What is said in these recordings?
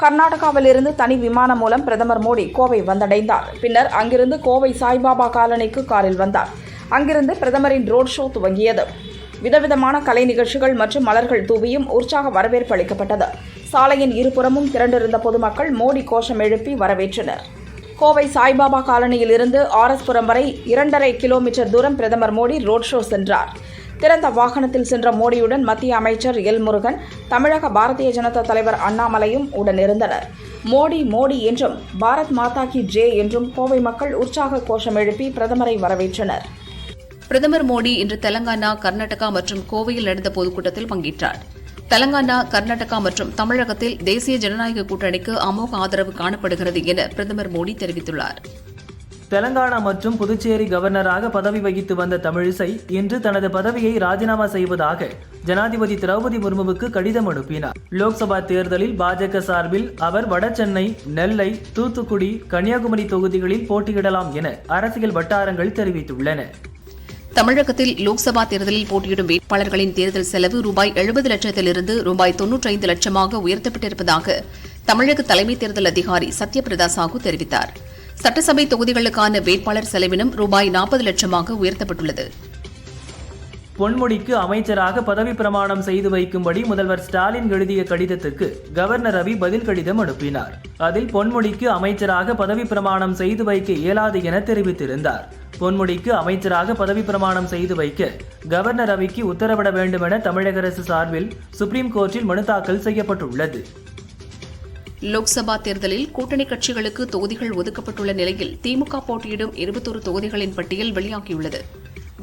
கர்நாடகாவில் இருந்து தனி விமானம் மூலம் பிரதமர் மோடி கோவை வந்தடைந்தார். பின்னர் அங்கிருந்து கோவை சாய்பாபா காலனிக்கு காரில் வந்தார். அங்கிருந்து பிரதமரின் ரோட் ஷோ துவங்கியது. விதவிதமான கலை நிகழ்ச்சிகள் மற்றும் மலர்கள் தூவியும் உற்சாக வரவேற்பு அளிக்கப்பட்டது. சாலையின் இருபுறமும் திரண்டிருந்த பொதுமக்கள் மோடி கோஷம் எழுப்பி வரவேற்றனர். கோவை சாய்பாபா காலனியில் இருந்து ஆர்எஸ்புரம் வரை 2.5 கிலோமீட்டர் தூரம் பிரதமர் மோடி ரோட் ஷோ சென்றார். திறந்த வாகனத்தில் சென்ற மோடியுடன் மத்திய அமைச்சர் எல் முருகன், தமிழக பாரதிய ஜனதா தலைவர் அண்ணாமலையும் உடனிருந்தனர். மோடி மோடி என்றும் பாரத் மாதா கி ஜெய் என்றும் கோவை மக்கள் உற்சாக கோஷம் எழுப்பி பிரதமரை வரவேற்றனர். பிரதமர் மோடி இன்று தெலங்கானா, கர்நாடகா மற்றும் கோவையில் நடந்த பொதுக்கூட்டத்தில் பங்கேற்றார். தெலங்கானா, கர்நாடகா மற்றும் தமிழகத்தில் தேசிய ஜனநாயக கூட்டணிக்கு அமோக ஆதரவு காணப்படுகிறது என பிரதமர் மோடி தெரிவித்துள்ளார். தெலங்கானா மற்றும் புதுச்சேரி கவர்னராக பதவி வகித்து வந்த தமிழிசை இன்று தனது பதவியை ராஜினாமா செய்வதாக ஜனாதிபதி திரௌபதி முர்முவுக்கு கடிதம் அனுப்பினார். லோக்சபா தேர்தலில் பாஜக சார்பில் அவர் வடசென்னை, நெல்லை, தூத்துக்குடி, கன்னியாகுமரி தொகுதிகளில் போட்டியிடலாம் என அரசியல் வட்டாரங்கள் தெரிவித்துள்ளன. தமிழகத்தில் லோக்சபா தேர்தலில் போட்டியிடும் வேட்பாளர்களின் தேர்தல் செலவு ரூபாய் 70 லட்சத்திலிருந்து ரூபாய் 95 லட்சமாக உயர்த்தப்பட்டிருப்பதாக தமிழக தலைமை தேர்தல் அதிகாரி சத்யபிரதா சாஹூ தெரிவித்தார். சட்டசபை தொகுதிகளுக்கான வேட்பாளர் செலவினம் ரூபாய் 40 லட்சமாக உயர்த்தப்பட்டுள்ளது. பொன்முடிக்கு அமைச்சராக பதவி பிரமாணம் செய்து வைக்கும்படி முதல்வர் ஸ்டாலின் எழுதிய கடிதத்துக்கு கவர்னர் ரவி பதில் கடிதம் அனுப்பினார். அதில் பொன்முடிக்கு அமைச்சராக பதவி பிரமாணம் செய்து வைக்க இயலாது என தெரிவித்திருந்தார். பொன்முடிக்கு அமைச்சராக பதவி பிரமாணம் செய்து வைக்க கவர்னர் ரவிக்கு உத்தரவிட வேண்டும் என தமிழக அரசு சார்பில் சுப்ரீம் கோர்ட்டில் மனு தாக்கல் செய்யப்பட்டுள்ளது. லோக்சபா தேர்தலில் கூட்டணி கட்சிகளுக்கு தொகுதிகள் ஒதுக்கப்பட்டுள்ள நிலையில் திமுக போட்டியிடும் 21 தொகுதிகளின் பட்டியல் வெளியாகியுள்ளது.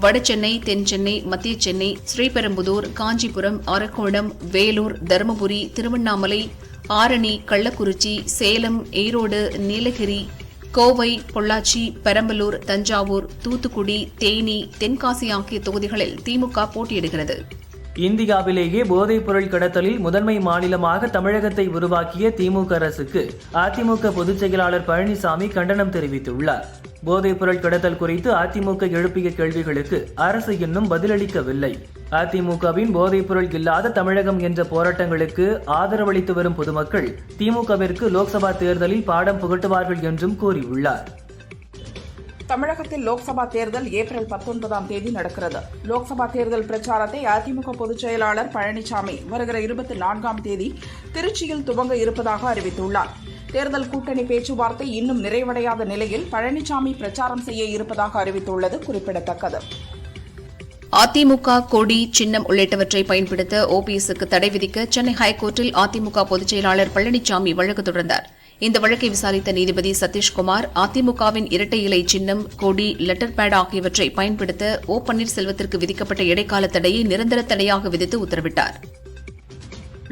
வடசென்னை, தென்சென்னை, மத்திய சென்னை, ஸ்ரீபெரும்புதூர், காஞ்சிபுரம், அரக்கோணம், வேலூர், தருமபுரி, திருவண்ணாமலை, ஆரணி, கள்ளக்குறிச்சி, சேலம், ஈரோடு, நீலகிரி, கோவை, பொள்ளாச்சி, பெரம்பலூர், தஞ்சாவூர், தூத்துக்குடி, தேனி, தென்காசி ஆகிய தொகுதிகளில் திமுக போட்டியிடுகிறது. இந்தியாவிலேயே போதைப் பொருள் கடத்தலில் முதன்மை மாநிலமாக தமிழகத்தை உருவாக்கிய திமுக அரசுக்கு அதிமுக பொதுச் செயலாளர் பழனிசாமி கண்டனம் தெரிவித்துள்ளார். போதைப் பொருள் கடத்தல் குறித்து அதிமுக எழுப்பிய கேள்விகளுக்கு அரசு இன்னும் பதிலளிக்கவில்லை. அதிமுகவின் போதைப் பொருள் இல்லாத தமிழகம் என்ற போராட்டங்களுக்கு ஆதரவளித்து வரும் பொதுமக்கள் திமுகவிற்கு லோக்சபா தேர்தலில் பாடம் புகட்டுவார்கள் என்றும் கூறியுள்ளார். தமிழகத்தில் லோக்சபா தேர்தல் ஏப்ரல் 19ஆம் தேதி நடக்கிறது. லோக்சபா தேர்தல் பிரச்சாரத்தை அதிமுக பொதுச் செயலாளர் பழனிசாமி வருகிற 24ஆம் தேதி திருச்சியில் துவங்க இருப்பதாக அறிவித்துள்ளார். தேர்தல் கூட்டணி பேச்சுவார்த்தை இன்னும் நிறைவடையாத நிலையில் பழனிசாமி பிரச்சாரம் செய்ய இருப்பதாக அறிவித்துள்ளது குறிப்பிடத்தக்கது. அதிமுக கொடி, சின்னம் உள்ளிட்டவற்றை பயன்படுத்த ஓபிஎஸ்க்கு தடை விதிக்க சென்னை ஹைகோர்ட்டில் அதிமுக பொதுச் செயலாளர் பழனிசாமி வழக்கு தொடர்ந்தார். இந்த வழக்கை விசாரித்த நீதிபதி சதீஷ்குமார் அதிமுகவின் இரட்டை இலை சின்னம், கொடி, லெட்டர் பேட் ஆகியவற்றை பயன்படுத்த ஓ பன்னீர்செல்வத்திற்கு விதிக்கப்பட்ட இடைக்கால தடையை நிரந்தர தடையாக விதித்து உத்தரவிட்டார்.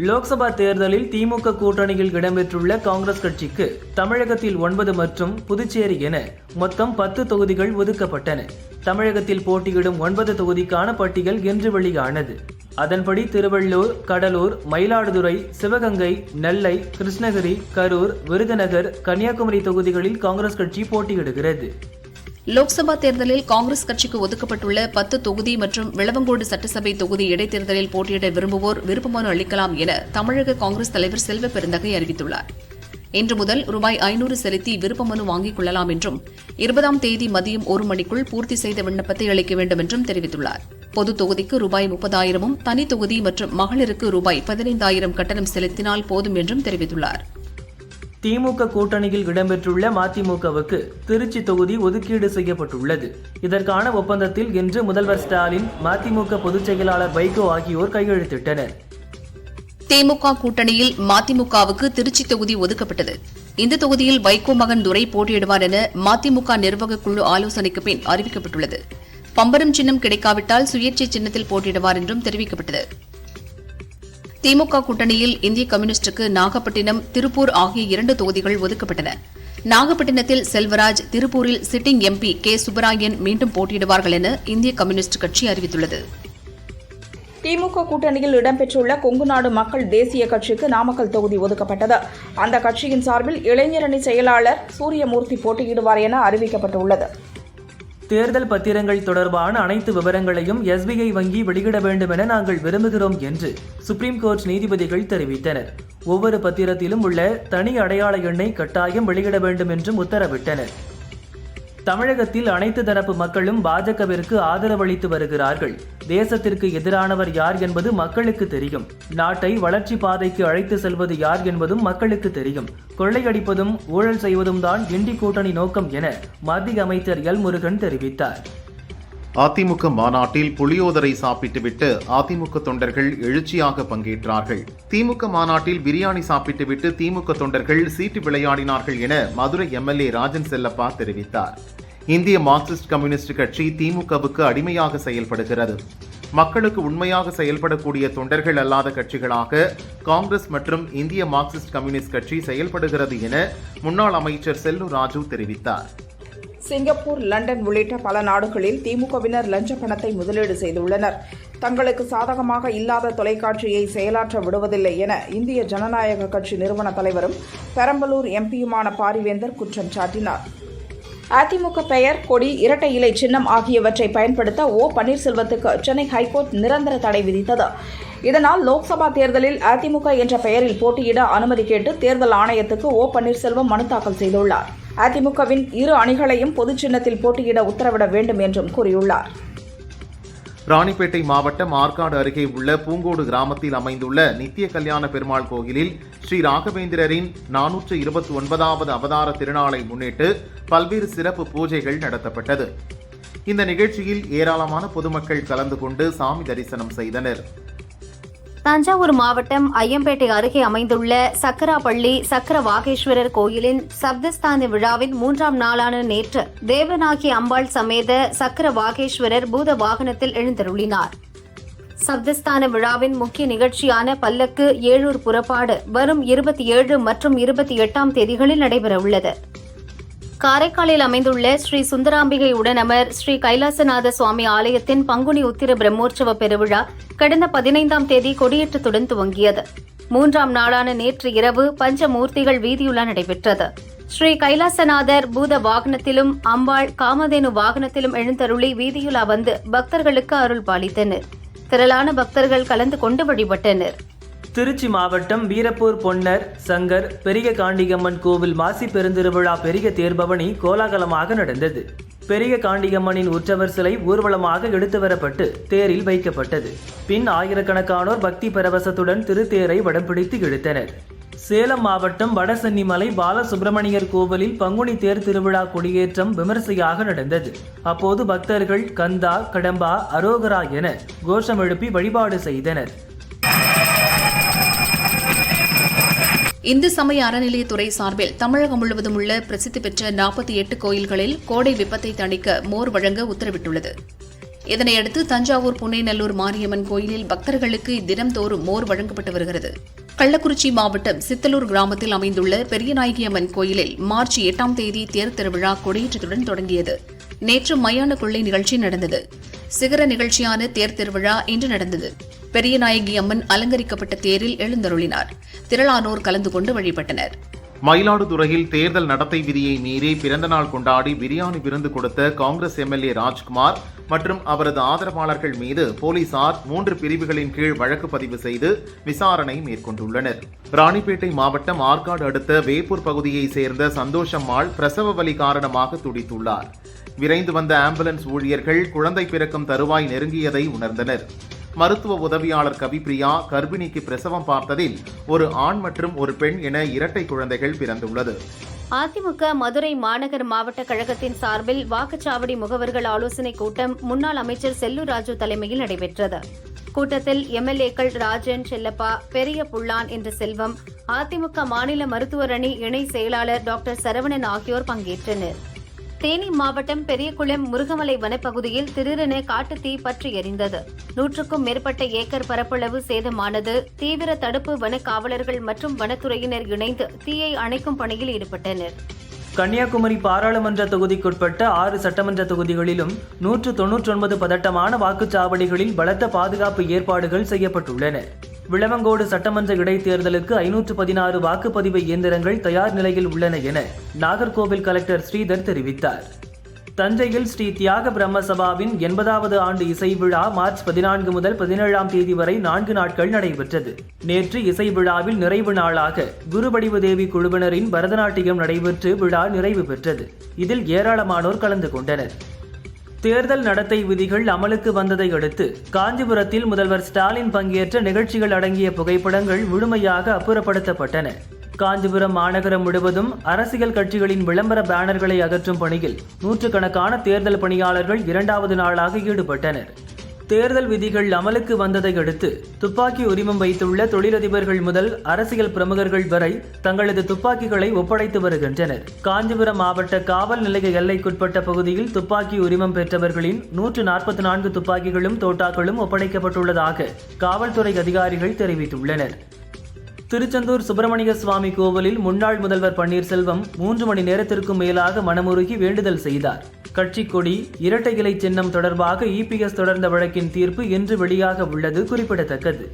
லோக்சபா தேர்தலில் திமுக கூட்டணியில் இடம்பெற்றுள்ள காங்கிரஸ் கட்சிக்கு தமிழகத்தில் 9 மற்றும் புதுச்சேரி என மொத்தம் 10 தொகுதிகள் ஒதுக்கப்பட்டன. தமிழகத்தில் போட்டியிடும் 9 தொகுதிக்கான பட்டியல் இன்று வெளியானது. அதன்படி திருவள்ளூர், கடலூர், மயிலாடுதுறை, சிவகங்கை, நெல்லை, கிருஷ்ணகிரி, கரூர், விருதுநகர், கன்னியாகுமரி தொகுதிகளில் காங்கிரஸ் கட்சி போட்டியிடுகிறது. லோக்சபா தேர்தலில் காங்கிரஸ் கட்சிக்கு ஒதுக்கப்பட்டுள்ள 10 தொகுதி மற்றும் விளவங்கோடு சட்டசபை தொகுதி இடைத்தேர்தலில் போட்டியிட விரும்புவோர் விருப்ப மனு அளிக்கலாம் என தமிழக காங்கிரஸ் தலைவர் செல்வ பெருந்தகை அறிவித்துள்ளார். இன்று முதல் ரூபாய் 500 செலுத்தி விருப்ப மனு வாங்கிக் கொள்ளலாம் என்றும் 20ஆம் தேதி மதியம் 1 மணிக்குள் பூர்த்தி செய்த விண்ணப்பத்தை அளிக்க வேண்டும் என்றும் தெரிவித்துள்ளார். பொது தொகுதிக்கு ரூபாய் 30,000 தனி தொகுதி மற்றும் மகளிருக்கு ரூபாய் 15,000 கட்டணம் செலுத்தினால் போதும் என்றும் தெரிவித்துள்ளார். திமுக கூட்டணியில் இடம்பெற்றுள்ள மதிமுகவுக்கு திருச்சி தொகுதி ஒதுக்கீடு செய்யப்பட்டுள்ளது. இதற்கான ஒப்பந்தத்தில் இன்று முதல்வர் ஸ்டாலின், மதிமுக பொதுச் செயலாளர் வைகோ ஆகியோர் கையெழுத்திட்டனர். திமுக கூட்டணியில் மதிமுகவுக்கு திருச்சி தொகுதி ஒதுக்கப்பட்டது. இந்த தொகுதியில் வைகோ மகன் துரை போட்டியிடுவார் என மதிமுக நிர்வாக குழு ஆலோசனைக்கு பின் அறிவிக்கப்பட்டுள்ளது. பம்பரம் சின்னம் கிடைக்காவிட்டால் சுயேட்சை சின்னத்தில் போட்டியிடுவார் என்றும் தெரிவிக்கப்பட்டது. திமுக கூட்டணியில் இந்திய கம்யூனிஸ்டுக்கு நாகப்பட்டினம், திருப்பூர் ஆகிய 2 தொகுதிகள் ஒதுக்கப்பட்டன. நாகப்பட்டினத்தில் செல்வராஜ், திருப்பூரில் சிட்டிங் எம்பி கே சுப்பராயன் மீண்டும் போட்டியிடுவார்கள் என இந்திய கம்யூனிஸ்ட் கட்சி அறிவித்துள்ளது. திமுக கூட்டணியில் இடம்பெற்றுள்ள கொங்குநாடு மக்கள் தேசிய கட்சிக்கு நாமக்கல் தொகுதி ஒதுக்கப்பட்டது. அந்த கட்சியின் சார்பில் இளைஞரணி செயலாளர் சூரியமூர்த்தி போட்டியிடுவார் என அறிவிக்கப்பட்டுள்ளது. தேர்தல் பத்திரங்கள் தொடர்பான அனைத்து விவரங்களையும் SBI வங்கி வெளியிட வேண்டும் என நாங்கள் விரும்புகிறோம் என்று சுப்ரீம் கோர்ட் நீதிபதிகள் தெரிவித்தனர். ஒவ்வொரு பத்திரத்திலும் உள்ள தனி அடையாள எண்ணை கட்டாயம் வெளியிட வேண்டும் என்றும் உத்தரவிட்டனர். தமிழகத்தில் அனைத்து தரப்பு மக்களும் பாஜகவிற்கு ஆதரவளித்து வருகிறார்கள். தேசத்திற்கு எதிரானவர் யார் என்பது மக்களுக்கு தெரியும். நாட்டை வளர்ச்சி பாதைக்கு அழைத்து செல்வது யார் என்பதும் மக்களுக்கு தெரியும். கொள்ளையடிப்பதும் ஊழல் செய்வதும் தான் இண்டி கூட்டணி நோக்கம் என மத்திய அமைச்சர் எல் முருகன் தெரிவித்தார். அதிமுக மாநாட்டில் புளியோதரை சாப்பிட்டுவிட்டு அதிமுக தொண்டர்கள் எழுச்சியாக பங்கேற்றார்கள். திமுக மாநாட்டில் பிரியாணி சாப்பிட்டுவிட்டு திமுக தொண்டர்கள் சீட்டு விளையாடினார்கள் என மதுரை MLA ராஜன் செல்லப்பா தெரிவித்தார். இந்திய மார்க்சிஸ்ட் கம்யூனிஸ்ட் கட்சி திமுகவுக்கு அடிமையாக செயல்படுகிறது. மக்களுக்கு உண்மையாக செயல்படக்கூடிய தொண்டர்கள் அல்லாத கட்சிகளாக காங்கிரஸ் மற்றும் இந்திய மார்க்சிஸ்ட் கம்யூனிஸ்ட் கட்சி செயல்படுகிறது என முன்னாள் அமைச்சர் செல்லூர் ராஜு தெரிவித்தார். சிங்கப்பூர், லண்டன் உள்ளிட்ட பல நாடுகளில் திமுகவினர் லஞ்ச பணத்தை முதலீடு செய்துள்ளனர். தங்களுக்கு சாதகமாக இல்லாத தொலைக்காட்சியை செயலாற்ற விடுவதில்லை என இந்திய ஜனநாயக கட்சி நிறுவன தலைவரும் பெரம்பலூர் MPயுமான பாரிவேந்தர் குற்றம் சாட்டினார். அதிமுக பெயர், கொடி, இரட்டை இலை சின்னம் ஆகியவற்றை பயன்படுத்த பன்னீர்செல்வத்துக்கு சென்னை ஹைகோர்ட் நிரந்தர தடை விதித்தது. இதனால் லோக்சபா தேர்தலில் அதிமுக என்ற பெயரில் போட்டியிட அனுமதி கேட்டு தேர்தல் ஆணையத்துக்கு பன்னீர்செல்வம் மனு தாக்கல் செய்துள்ளார். அதிமுகவின் இரு அணிகளையும் பொதுச் சின்னத்தில் போட்டியிட உத்தரவிட வேண்டும் என்றும் கூறியுள்ளார். ராணிப்பேட்டை மாவட்டம் ஆற்காடு அருகே உள்ள பூங்கோடு கிராமத்தில் அமைந்துள்ள நித்திய கல்யாண பெருமாள் கோயிலில் ஸ்ரீ ராகவேந்திரரின் 429வது அவதார திருநாளை முன்னிட்டு பல்வேறு சிறப்பு பூஜைகள் நடத்தப்பட்டது. இந்த நிகழ்ச்சியில் ஏராளமான பொதுமக்கள் கலந்து கொண்டு சாமி தரிசனம் செய்தனர். தஞ்சாவூர் மாவட்டம் ஐயம்பேட்டை அருகே அமைந்துள்ள சக்கராப்பள்ளி சக்கர வாகேஸ்வரர் கோயிலின் சப்தஸ்தான விழாவின் 3ஆம் நாளான நேற்று தேவனாகி அம்பாள் சமேத சக்கர வாகேஸ்வரர் பூத வாகனத்தில் எழுந்தருளினார். சப்தஸ்தான விழாவின் முக்கிய நிகழ்ச்சியான பல்லக்கு ஏழூர் புறப்பாடு வரும் 27 மற்றும் 28ஆம் தேதிகளில் நடைபெறவுள்ளது. காரைக்காலில் அமைந்துள்ள ஸ்ரீ சுந்தராம்பிகை உடனமர் ஸ்ரீ கைலாசநாத சுவாமி ஆலயத்தின் பங்குனி உத்திர பிரம்மோற்சவ பெருவிழா கடந்த 15ஆம் தேதி கொடியேற்றத்துடன் துவங்கியது. 3ஆம் நாளான நேற்று இரவு பஞ்சமூர்த்திகள் வீதியுலா நடைபெற்றது. ஸ்ரீ கைலாசநாதர் பூத வாகனத்திலும் அம்பாள் காமதேனு வாகனத்திலும் எழுந்தருளி வீதியுலா வந்து பக்தர்களுக்கு அருள் பாலித்தனர். திரளான பக்தர்கள் கலந்து கொண்டு வழிபட்டனர். திருச்சி மாவட்டம் வீரப்பூர் பொன்னர் சங்கர் பெரிய காண்டிகம்மன் கோவில் மாசி பெருந்திருவிழா பெரிய தேர்பவனி கோலாகலமாக நடந்தது. பெரிய காண்டிகம்மனின் உற்சவர் சிலை ஊர்வலமாக எடுத்து வரப்பட்டு தேரில் வைக்கப்பட்டது. பின் ஆயிரக்கணக்கானோர் பக்தி பரவசத்துடன் திருத்தேரை வடம் பிடித்து இழுத்தனர். சேலம் மாவட்டம் வடசென்னிமலை பாலசுப்பிரமணியர் கோவிலில் பங்குனி தேர் திருவிழா கொடியேற்றம் விமரிசையாக நடந்தது. அப்போது பக்தர்கள் கந்தா, கடம்பா, அரோகரா என கோஷம் எழுப்பி வழிபாடு செய்தனர். இந்து சமய அறநிலையத்துறை சார்பில் தமிழகம் முழுவதும் உள்ள பிரசித்தி பெற்ற 48 கோயில்களில் கோடை வெப்பத்தை தணிக்க மோர் வழங்க உத்தரவிட்டுள்ளது. இதனையடுத்து தஞ்சாவூர் புன்னைநல்லூர் மாரியம்மன் கோயிலில் பக்தர்களுக்கு தினம்தோறும் மோர் வழங்கப்பட்டு வருகிறது. கள்ளக்குறிச்சி மாவட்டம் சித்தலூர் கிராமத்தில் அமைந்துள்ள பெரியநாயகி அம்மன் கோயிலில் மார்ச் 8ஆம் தேதி தேர் திருவிழா கொடியேற்றத்துடன் தொடங்கியது. நேற்று மயான கொள்ளை நிகழ்ச்சி நடந்தது. சிகர நிகழ்ச்சியான தேர் திருவிழா இன்று நடந்தது. பெரியநாயகி அம்மன் அலங்கரிக்கப்பட்ட தேரில் எழுந்தருளினார். திரளானோர் கலந்து கொண்டு வழிபட்டனர். மயிலாடுதுறையில் தேர்தல் நடத்தை விதியை மீறி பிறந்தநாள் கொண்டாடி பிரியாணி விருந்து கொடுத்த காங்கிரஸ் MLA ராஜ்குமார் மற்றும் அவரது ஆதரவாளர்கள் மீது போலீசார் 3 பிரிவுகளின் கீழ் வழக்கு பதிவு செய்து விசாரணை மேற்கொண்டுள்ளனர். ராணிப்பேட்டை மாவட்டம் ஆற்காடு அடுத்த வேப்பூர் பகுதியைச் சேர்ந்த சந்தோஷம்மாள் பிரசவ வலி காரணமாக துடித்துள்ளார். விரைந்து வந்த ஆம்புலன்ஸ் ஊழியர்கள் குழந்தை பிறக்கும் தருவாய் நெருங்கியதை உணர்ந்தனர். மருத்துவ உதவியாளர் கவிப்பிரியா கர்ப்பிணிக்கு பிரசவம் பார்த்ததில் ஒரு ஆண் மற்றும் ஒரு பெண் என இரட்டை குழந்தைகள் பிறந்துள்ளது. அதிமுக மதுரை மாநகர் மாவட்ட கழகத்தின் சார்பில் வாக்குச்சாவடி முகவர்கள் ஆலோசனைக் கூட்டம் முன்னாள் அமைச்சர் செல்லூர் ராஜு தலைமையில் நடைபெற்றது. கூட்டத்தில் MLAக்கள் ராஜன், செல்லப்பா, பெரிய புள்ளான் என்ற செல்வம், அதிமுக மாநில மருத்துவர் அணி இணை செயலாளர் டாக்டர் சரவணன் ஆகியோர் பங்கேற்றனர். தேனி மாவட்டம் பெரியகுளம் முருகமலை வனப்பகுதியில் திடீரென காட்டுத்தீ பற்றி எரிந்தது. 100க்கும் மேற்பட்ட ஏக்கர் பரப்பளவு சேதமானது. தீவிர தடுப்பு வன காவலர்கள் மற்றும் வனத்துறையினர் இணைந்து தீயை அணைக்கும் பணியில் ஈடுபட்டனர். கன்னியாகுமரி பாராளுமன்ற தொகுதிக்குட்பட்ட 6 சட்டமன்ற தொகுதிகளிலும் 199 பதட்டமான வாக்குச்சாவடிகளில் பலத்த பாதுகாப்பு ஏற்பாடுகள் செய்யப்பட்டுள்ளன. விளவங்கோடு சட்டமன்ற இடைத்தேர்தலுக்கு 516 வாக்குப்பதிவு இயந்திரங்கள் தயார் நிலையில் உள்ளன என நாகர்கோவில் கலெக்டர் ஸ்ரீதர் தெரிவித்தார். தஞ்சையில் ஸ்ரீ தியாக பிரம்ம சபாவின் 80வது ஆண்டு இசை விழா மார்ச் 14 முதல் 17ஆம் தேதி வரை 4 நாட்கள் நடைபெற்றது. நேற்று இசை விழாவில் நிறைவு நாளாக குருவடிவு தேவி குழுவினரின் பரதநாட்டியம் நடைபெற்று விழா நிறைவு பெற்றது. இதில் ஏராளமானோர் கலந்து கொண்டனர். தேர்தல் நடத்தை விதிகள் அமலுக்கு வந்ததை அடுத்து காஞ்சிபுரத்தில் முதல்வர் ஸ்டாலின் பங்கேற்ற நிகழ்ச்சிகள் அடங்கிய புகைப்படங்கள் முழுமையாக அப்புறப்படுத்தப்பட்டன. காஞ்சிபுரம் மாநகரம் முழுவதும் அரசியல் கட்சிகளின் விளம்பர பேனர்களை அகற்றும் பணியில் நூற்றுக்கணக்கான தேர்தல் பணியாளர்கள் 2வது நாளாக ஈடுபட்டனர். தேர்தல் விதிகள் அமலுக்கு வந்ததை அடுத்து துப்பாக்கி உரிமம் வைத்துள்ள தொழிலதிபர்கள் முதல் அரசியல் பிரமுகர்கள் வரை தங்களது துப்பாக்கிகளை ஒப்படைத்து வருகின்றனர். காஞ்சிபுரம் மாவட்ட காவல் நிலைய எல்லைக்குட்பட்ட பகுதியில் துப்பாக்கி உரிமம் பெற்றவர்களின் 144 துப்பாக்கிகளும் தோட்டாக்களும் ஒப்படைக்கப்பட்டுள்ளதாக காவல்துறை அதிகாரிகள் தெரிவித்துள்ளனர். திருச்செந்தூர் சுப்பிரமணிய சுவாமி கோவிலில் முன்னாள் முதல்வர் பன்னீர்செல்வம் 3 மணி நேரத்திற்கும் மேலாக மனமுருகி வேண்டுதல் செய்தார். கட்சி கொடி, இரட்டை இலை சின்னம் தொடர்பாக EPS தொடர்ந்த வழக்கின் தீர்ப்பு இன்று வெளியாக உள்ளது குறிப்பிடத்தக்கது.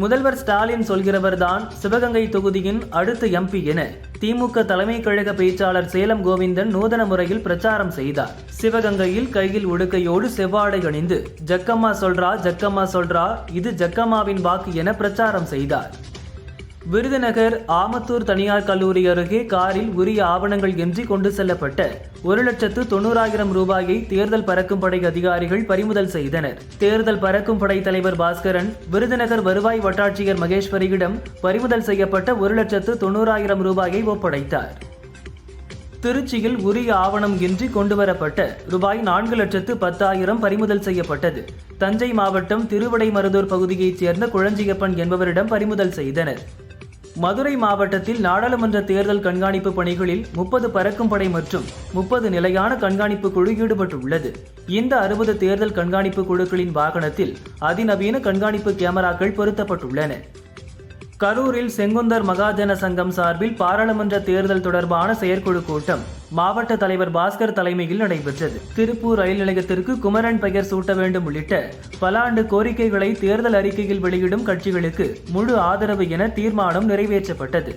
முதல்வர் ஸ்டாலின் சொல்கிறவர்தான் சிவகங்கை தொகுதியின் அடுத்த MP என திமுக தலைமை கழக பேச்சாளர் சேலம் கோவிந்தன் நூதன முறையில் பிரச்சாரம் செய்தார். சிவகங்கையில் கையில் உடுக்கையோடு செவ்வாடை அணிந்து ஜக்கம்மா சொல்றா இது ஜக்கம்மாவின் வாக்கு என பிரச்சாரம் செய்தார். விருதுநகர் ஆமத்தூர் தனியார் கல்லூரி அருகே காரில் உரிய ஆவணங்கள் இன்றி கொண்டு செல்லப்பட்ட 1,90,000 ரூபாயை தேர்தல் பறக்கும் படை அதிகாரிகள் பறிமுதல் செய்தனர். தேர்தல் பறக்கும் படை தலைவர் பாஸ்கரன் விருதுநகர் வருவாய் வட்டாட்சியர் மகேஸ்வரியிடம் பறிமுதல் செய்யப்பட்ட 1,90,000 ரூபாயை ஒப்படைத்தார். திருச்சியில் உரிய ஆவணம் இன்றி கொண்டுவரப்பட்ட ரூபாய் 4,10,000 பறிமுதல் செய்யப்பட்டது. தஞ்சை மாவட்டம் திருவிடைமருதூர் பகுதியைச் சேர்ந்த குழஞ்சியப்பன் என்பவரிடம் பறிமுதல் செய்தனர். மதுரை மாவட்டத்தில் நாடாளுமன்ற தேர்தல் கண்காணிப்பு பணிகளில் 30 பறக்கும் படை மற்றும் 30 நிலையான கண்காணிப்பு குழு ஈடுபட்டுள்ளது. இந்த 60 தேர்தல் கண்காணிப்பு குழுக்களின் வாகனத்தில் அதிநவீன கண்காணிப்பு கேமராக்கள் பொருத்தப்பட்டுள்ளன. கரூரில் செங்குந்தர் மகாஜன சங்கம் சார்பில் பாராளுமன்ற தேர்தல் தொடர்பான செயற்குழு கூட்டம் மாவட்ட தலைவர் பாஸ்கர் தலைமையில் நடைபெற்றது. திருப்பூர் ரயில் நிலையத்திற்கு குமரன் பெயர் சூட்ட வேண்டும் உள்ளிட்ட பல ஆண்டு கோரிக்கைகளை தேர்தல் அறிக்கையில் வெளியிடும் கட்சிகளுக்கு முழு ஆதரவு என தீர்மானம் நிறைவேற்றப்பட்டது.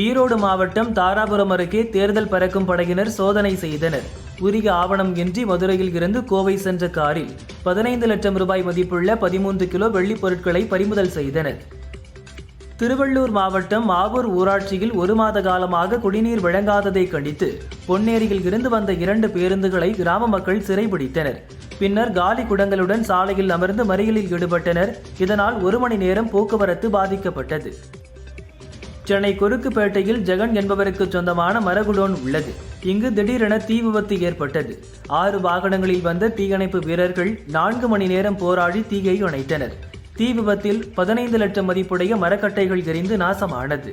ஈரோடு மாவட்டம் தாராபுரம் அருகே தேர்தல் பறக்கும் படையினர் சோதனை செய்தனர். உரிய ஆவணம் இன்றி மதுரையில் இருந்து கோவை சென்ற காரில் 15 லட்சம் ரூபாய் மதிப்புள்ள 13 கிலோ வெள்ளிப் பொருட்களை பறிமுதல் செய்தனர். திருவள்ளூர் மாவட்டம் ஆவூர் ஊராட்சியில் 1 மாத காலமாக குடிநீர் வழங்காததை கண்டித்து பொன்னேரியில் இருந்து வந்த 2 பேருந்துகளை கிராம மக்கள் சிறைபிடித்தனர். பின்னர் காலி குடங்களுடன் சாலையில் அமர்ந்து மறியலில் ஈடுபட்டனர். இதனால் 1 மணி நேரம் போக்குவரத்து பாதிக்கப்பட்டது. சென்னை குறுக்குப்பேட்டையில் ஜெகன் என்பவருக்கு சொந்தமான மரகுடோன் உள்ளது. இங்கு திடீரென தீ விபத்து ஏற்பட்டது. 6 வாகனங்களில் வந்த தீயணைப்பு வீரர்கள் 4 மணி நேரம் போராடி தீயை அணைத்தனர். தீ விபத்தில் 15 லட்சம் மதிப்புடைய மரக்கட்டைகள் எரிந்து நாசமானது.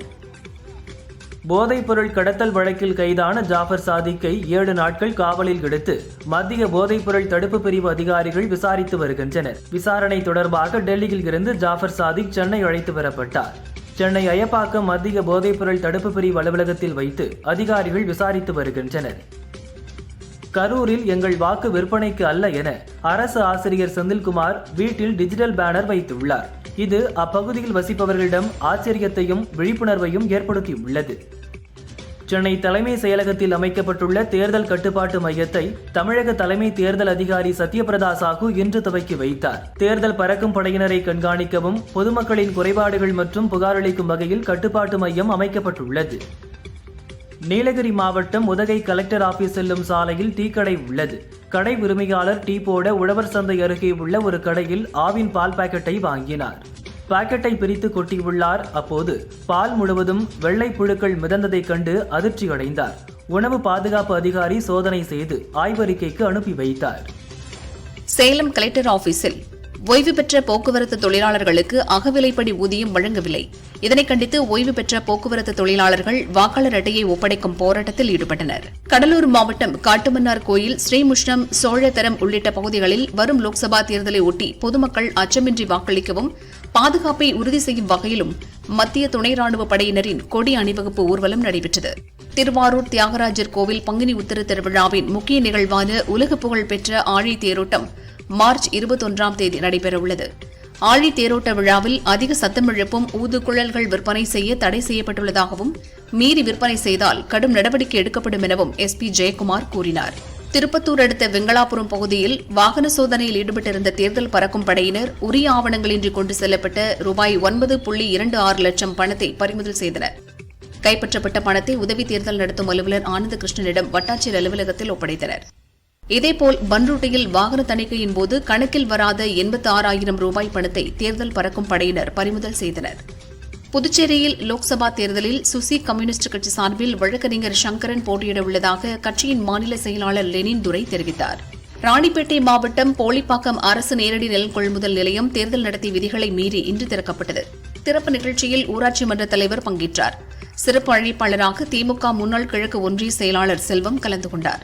போதைப் பொருள் கடத்தல் வழக்கில் கைதான ஜாஃபர் சாதிக்கை 7 நாட்கள் காவலில் எடுத்து மத்திய போதைப் பொருள் தடுப்பு பிரிவு அதிகாரிகள் விசாரித்து வருகின்றனர். விசாரணை தொடர்பாக டெல்லியில் இருந்து ஜாஃபர் சாதிக் சென்னை அழைத்து வரப்பட்டார். சென்னை அயப்பாக்கம் மத்திய போதைப் பொருள் தடுப்பு பிரிவு அலுவலகத்தில் வைத்து அதிகாரிகள் விசாரித்து வருகின்றனர். கரூரில் எங்கள் வாக்கு விற்பனைக்கு அல்ல என அரசு ஆசிரியர் செந்தில்குமார் வீட்டில் டிஜிட்டல் பேனர் வைத்துள்ளார். இது அப்பகுதியில் வசிப்பவர்களிடம் ஆச்சரியத்தையும் விழிப்புணர்வையும் ஏற்படுத்தியுள்ளது. சென்னை தலைமை செயலகத்தில் அமைக்கப்பட்டுள்ள தேர்தல் கட்டுப்பாட்டு மையத்தை தமிழக தலைமை தேர்தல் அதிகாரி சத்யபிரதா சாஹூ இன்று துவக்கி வைத்தார். தேர்தல் பறக்கும் படையினரை கண்காணிக்கவும் பொதுமக்களின் குறைபாடுகள் மற்றும் புகாரளிக்கும் வகையில் கட்டுப்பாட்டு மையம் அமைக்கப்பட்டுள்ளது. நீலகிரி மாவட்டம் உதகை கலெக்டர் ஆபீஸ் செல்லும் சாலையில் டீ கடை உள்ளது. கடை உரிமையாளர் டீ போட உழவர் சந்தை அருகே உள்ள ஒரு கடையில் ஆவின் பால் பாக்கெட்டை வாங்கினார். பாக்கெட்டை பிரித்து கொட்டியுள்ளார். அப்போது பால் முழுவதும் வெள்ளை புழுக்கள் மிதந்ததைக் கண்டு அதிர்ச்சியடைந்தார். உணவு பாதுகாப்பு அதிகாரி சோதனை செய்து ஆய்வறிக்கைக்கு அனுப்பி வைத்தார். சேலம் கலெக்டர் ஆபீஸில் ஓய்வு பெற்ற போக்குவரத்து தொழிலாளர்களுக்கு அகவிலைப்படி ஊதியம் வழங்கவில்லை. இதனை கண்டித்து ஓய்வு பெற்ற போக்குவரத்து தொழிலாளர்கள் வாக்காளர் அட்டையை ஒப்படைக்கும் போராட்டத்தில் ஈடுபட்டனர். கடலூர் மாவட்டம் காட்டுமன்னார் கோயில், ஸ்ரீமுஷ்ணம், சோழத்தரம் உள்ளிட்ட பகுதிகளில் வரும் லோக்சபா தேர்தலை ஒட்டி பொதுமக்கள் அச்சமின்றி வாக்களிக்கவும் பாதுகாப்பை உறுதி செய்யும் வகையிலும் மத்திய துணை ராணுவ படையினரின் கொடி அணிவகுப்பு ஊர்வலம் நடைபெற்றது. திருவாரூர் தியாகராஜர் கோவில் பங்குனி உத்திர திருவிழாவின் முக்கிய நிகழ்வான உலக புகழ் பெற்ற ஆழி தேரோட்டம் மார்ச் 21ஆம் தேதி நடைபெறவுள்ளது. ஆழி தேரோட்ட விழாவில் அதிக சத்தம் எழுப்பும் ஊதுகுழல்கள் விற்பனை செய்ய தடை செய்யப்பட்டுள்ளதாகவும் மீறி விற்பனை செய்தால் கடும் நடவடிக்கை எடுக்கப்படும் எனவும் SP ஜெயக்குமார் கூறினார். திருப்பத்தூர் அடுத்த வெங்களாபுரம் பகுதியில் வாகன சோதனையில் ஈடுபட்டிருந்த தேர்தல் பறக்கும் படையினர் உரிய ஆவணங்களின்றி கொண்டு செல்லப்பட்ட ரூபாய் 9.26 லட்சம் பணத்தை பறிமுதல் செய்தனர். கைப்பற்றப்பட்ட பணத்தை உதவி தேர்தல் நடத்தும் அலுவலர் ஆனந்த கிருஷ்ணனிடம் வட்டாட்சியர் அலுவலகத்தில் ஒப்படைத்தனர். இதேபோல் பன்ருட்டியில் வாகன தணிக்கையின் போது கணக்கில் வராத 86,000 ரூபாய் பணத்தை தேர்தல் பறக்கும் படையினர் பறிமுதல் செய்தனர். புதுச்சேரியில் லோக்சபா தேர்தலில் சுசி கம்யூனிஸ்ட் கட்சி சார்பில் வழக்கறிஞர் சங்கரன் போட்டியிட உள்ளதாக கட்சியின் மாநில செயலாளர் லெனின் துரை தெரிவித்தார். ராணிப்பேட்டை மாவட்டம் போலிப்பாக்கம் அரசு நேரடி நெல் கொள்முதல் நிலையம் தேர்தல் நடத்தை விதிகளை மீறி இன்று திறக்கப்பட்டது. திறப்பு நிகழ்ச்சியில் ஊராட்சி மன்ற தலைவர் பங்கேற்றார். சிறப்பு அழைப்பாளராக திமுக முன்னாள் கிழக்கு ஒன்றிய செயலாளர் செல்வம் கலந்து கொண்டார்.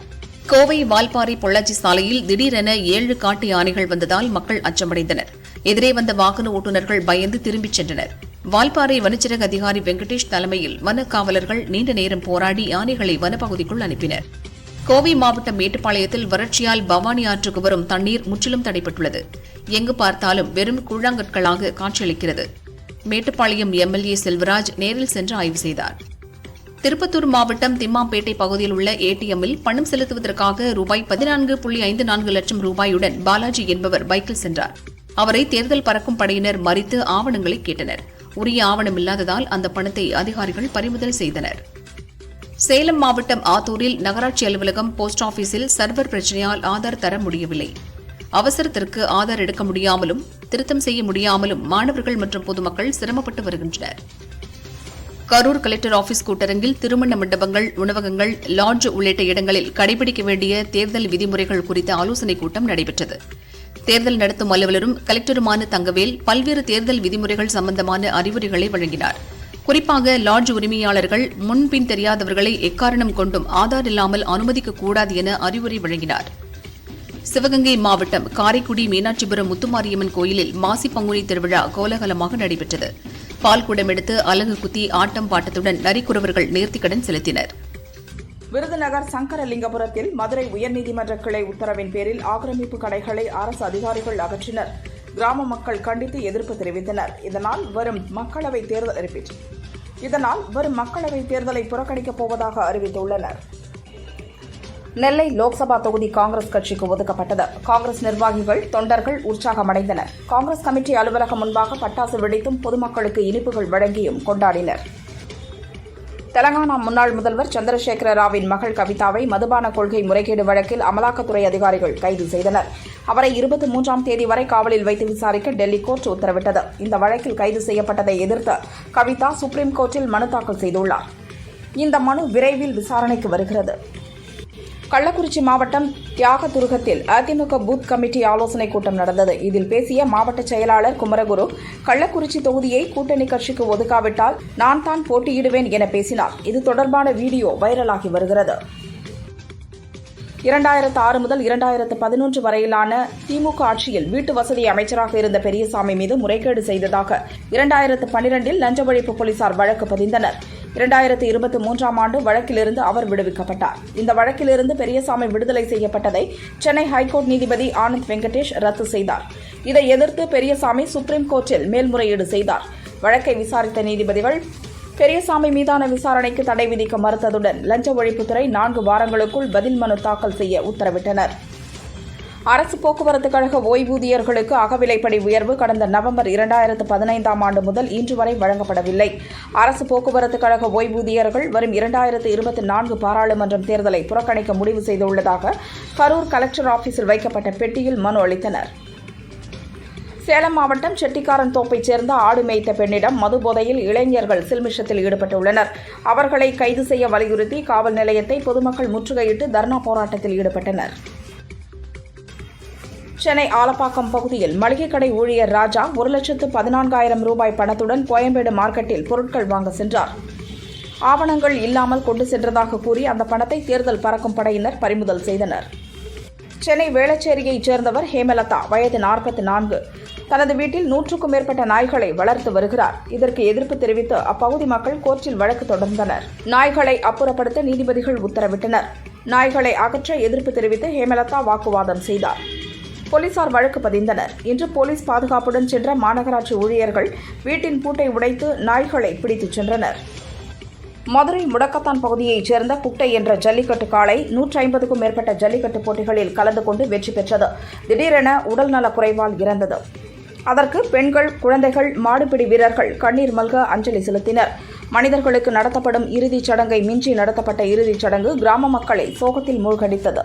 கோவை வால்பாறை பொள்ளாச்சி சாலையில் திடீரென 7 காட்டு யானைகள் வந்ததால் மக்கள் அச்சமடைந்தனர். எதிரே வந்த வாகன ஓட்டுநர்கள் பயந்து திரும்பிச் சென்றனர். வால்பாறை வனச்சரக அதிகாரி வெங்கடேஷ் தலைமையில் வன காவலர்கள் நீண்ட நேரம் போராடி யானைகளை வனப்பகுதிக்குள் அனுப்பினர். கோவை மாவட்டம் மேட்டுப்பாளையத்தில் வறட்சியால் பவானி ஆற்றுக்கு வரும் தண்ணீர் முற்றிலும் தடைப்பட்டுள்ளது. எங்கு பார்த்தாலும் வெறும் கூழாங்கற்களாக காட்சியளிக்கிறது. மேட்டுப்பாளையம் எம்எல்ஏ செல்வராஜ் நேரில் சென்று ஆய்வு செய்தார். திருப்பத்தூர் மாவட்டம் திம்மாம்பேட்டை பகுதியில் உள்ள ஏடிஎம்மில் பணம் செலுத்துவதற்காக ரூபாய் 14.54 லட்சம் ரூபாயுடன் பாலாஜி என்பவர் பைக்கில் சென்றார். அவரை தேர்தல் பறக்கும் படையினர் மறித்து ஆவணங்களை கேட்டனர். உரிய ஆவணம் இல்லாததால் அந்த பணத்தை அதிகாரிகள் பறிமுதல் செய்தனர். சேலம் மாவட்டம் ஆத்தூரில் நகராட்சி அலுவலகம் போஸ்ட் ஆபீஸில் சர்வர் பிரச்சினையால் ஆதார் தர முடியவில்லை. அவசரத்திற்கு ஆதார் எடுக்க முடியாமலும் திருத்தம் செய்ய முடியாமலும் மாணவர்கள் மற்றும் பொதுமக்கள் சிரமப்பட்டு வருகின்றனர். கரூர் கலெக்டர் ஆபீஸ் கூட்டரங்கில் திருமண மண்டபங்கள், உணவகங்கள், லாட்ஜ் உள்ளிட்ட இடங்களில் கடைபிடிக்க வேண்டிய தேர்தல் விதிமுறைகள் குறித்த ஆலோசனைக் கூட்டம் நடைபெற்றது. தேர்தல் நடத்தும் அலுவலரும் கலெக்டருமான தங்கவேல் பல்வேறு தேர்தல் விதிமுறைகள் சம்பந்தமான அறிவுரைகளை வழங்கினார். குறிப்பாக லாட்ஜ் உரிமையாளர்கள் முன்பின் தெரியாதவர்களை எக்காரணம் கொண்டும் ஆதார் இல்லாமல் அனுமதிக்கக்கூடாது என அறிவுரை வழங்கினார். சிவகங்கை மாவட்டம் காரைக்குடி மீனாட்சிபுரம் முத்துமாரியம்மன் கோயிலில் மாசி பங்குனி திருவிழா கோலாகலமாக நடைபெற்றது. பால்குடம் எடுத்து அலகு குத்தி ஆட்டம் பாட்டத்துடன் நரிக்குறவர்கள் நேர்த்திக்கடன் செலுத்தினர். விருதுநகர் சங்கரலிங்கபுரத்தில் மதுரை உயர்நீதிமன்ற கிளை உத்தரவின் பேரில் ஆக்கிரமிப்பு கடைகளை அரசு அதிகாரிகள் அகற்றினர். கிராம மக்கள் கண்டித்து எதிர்ப்பு தெரிவித்தனர். இதனால் வரும் மக்களவை தேர்தலை புறக்கணிக்கப் போவதாக அறிவித்துள்ளனர். நெல்லை லோக்சபா தொகுதி காங்கிரஸ் கட்சிக்கு ஒதுக்கப்பட்டது. காங்கிரஸ் நிர்வாகிகள், தொண்டர்கள் உற்சாகமடைந்தனர். காங்கிரஸ் கமிட்டி அலுவலகம் முன்பாக பட்டாசு வெடித்தும் பொதுமக்களுக்கு இனிப்புகள் வழங்கியும் கொண்டாடினர். தெலங்கானா முன்னாள் முதல்வர் சந்திரசேகர ராவின் மகள் கவிதாவை மதுபான கொள்கை முறைகேடு வழக்கில் அமலாக்கத்துறை அதிகாரிகள் கைது செய்தனர். அவரை 23ஆம் தேதி வரை காவலில் வைத்து விசாரிக்க டெல்லி கோர்ட் உத்தரவிட்டது. இந்த வழக்கில் கைது செய்யப்பட்டதை எதிர்த்து கவிதா சுப்ரீம் கோர்ட்டில் மனு தாக்கல் செய்துள்ளார். இந்த மனு விரைவில் விசாரணைக்கு வருகிறது. கள்ளக்குறிச்சி மாவட்டம் தியாகதுருகத்தில் அதிமுக பூத் கமிட்டி ஆலோசனைக் கூட்டம் நடந்தது. இதில் பேசிய மாவட்ட செயலாளர் குமரகுரு, கள்ளக்குறிச்சி தொகுதியை கூட்டணி கட்சிக்கு ஒதுக்காவிட்டால் நான் தான் போட்டியிடுவேன் என பேசினார். இது தொடர்பான வீடியோ வைரலாகி வருகிறது. 2006 முதல் 2011 வரையிலான திமுக ஆட்சியில் வீட்டு வசதி அமைச்சராக இருந்த பெரியசாமி மீது முறைகேடு செய்ததாக 2012இல் லஞ்ச ஒழிப்பு போலீசார் வழக்கு பதிந்தனர். 2023ஆம் ஆண்டு வழக்கிலிருந்து அவர் விடுவிக்கப்பட்டார். இந்த வழக்கிலிருந்து பெரியசாமி விடுதலை செய்யப்பட்டதை சென்னை ஹைகோர்ட் நீதிபதி ஆனந்த் வெங்கடேஷ் ரத்து செய்தார். இதை எதிர்த்து பெரியசாமி சுப்ரீம் கோர்ட்டில் மேல்முறையீடு செய்தார். வழக்கை விசாரித்த நீதிபதிகள் பெரியசாமி மீதான விசாரணைக்கு தடை விதிக்க மறுத்ததுடன் லஞ்ச ஒழிப்புத்துறை 4 வாரங்களுக்குள் பதில் மனு தாக்கல் செய்ய உத்தரவிட்டனர். அரசு போக்குவரத்து கழக ஓய்வூதியர்களுக்கு அகவிலைப்படி உயர்வு கடந்த நவம்பர் 2015ஆம் ஆண்டு முதல் இன்று வரை வழங்கப்படவில்லை. அரசு போக்குவரத்து கழக ஓய்வூதியர்கள் வரும் 2024 பாராளுமன்றம் தேர்தலை புறக்கணிக்க முடிவு செய்துள்ளதாக கரூர் கலெக்டர் ஆபீஸில் வைக்கப்பட்ட பெட்டியில் மனு அளித்தனர். சேலம் மாவட்டம் செட்டிக்காரன் தோப்பைச் சேர்ந்த ஆடு மேய்த்த பெண்ணிடம் மது போதையில் இளைஞர்கள் சில்மிஷத்தில் ஈடுபட்டுள்ளனர். அவர்களை கைது செய்ய வலியுறுத்தி காவல் நிலையத்தை பொதுமக்கள் முற்றுகையிட்டு தர்ணா போராட்டத்தில் ஈடுபட்டனர். சென்னை ஆலப்பாக்கம் பகுதியில் மளிகை கடை ஊழியர் ராஜா 1,14,000 ரூபாய் பணத்துடன் கோயம்பேடு மார்க்கெட்டில் பொருட்கள் வாங்க சென்றார். ஆவணங்கள் இல்லாமல் கொண்டு சென்றதாக கூறி அந்த பணத்தை தேர்தல் பறக்கும் படையினர் பறிமுதல் செய்தனர். சென்னை வேளச்சேரியைச் சேர்ந்தவர் ஹேமலதா, வயது 44, தனது வீட்டில் 100க்கும் மேற்பட்ட நாய்களை வளர்த்து வருகிறார். இதற்கு எதிர்ப்பு தெரிவித்து அப்பகுதி மக்கள் கோர்ட்டில் வழக்கு தொடர்ந்தனர். நாய்களை அப்புறப்படுத்த நீதிபதிகள் உத்தரவிட்டனர். நாய்களை அகற்ற எதிர்ப்பு தெரிவித்து ஹேமலதா வாக்குவாதம் செய்தார். போலீசார் வழக்கு பதிந்தனர். இன்று போலீஸ் பாதுகாப்புடன் சென்ற மாநகராட்சி ஊழியர்கள் வீட்டின் பூட்டை உடைத்து நாய்களை பிடித்துச் சென்றனர். மதுரை முடக்கத்தான் பகுதியைச் சேர்ந்த குட்டை என்ற ஜல்லிக்கட்டு காளை 150க்கும் மேற்பட்ட ஜல்லிக்கட்டு போட்டிகளில் கலந்து கொண்டு வெற்றி பெற்றது. திடீரென உடல்நலக் குறைவால் இறந்தது. அதற்கு பெண்கள், குழந்தைகள், மாடுபிடி வீரர்கள் கண்ணீர் மல்க அஞ்சலி செலுத்தினர். மனிதர்களுக்கு நடத்தப்படும் இறுதிச் சடங்கை மிஞ்சி நடத்தப்பட்ட இறுதிச் சடங்கு கிராம மக்களை சோகத்தில் மூழ்கடித்தது.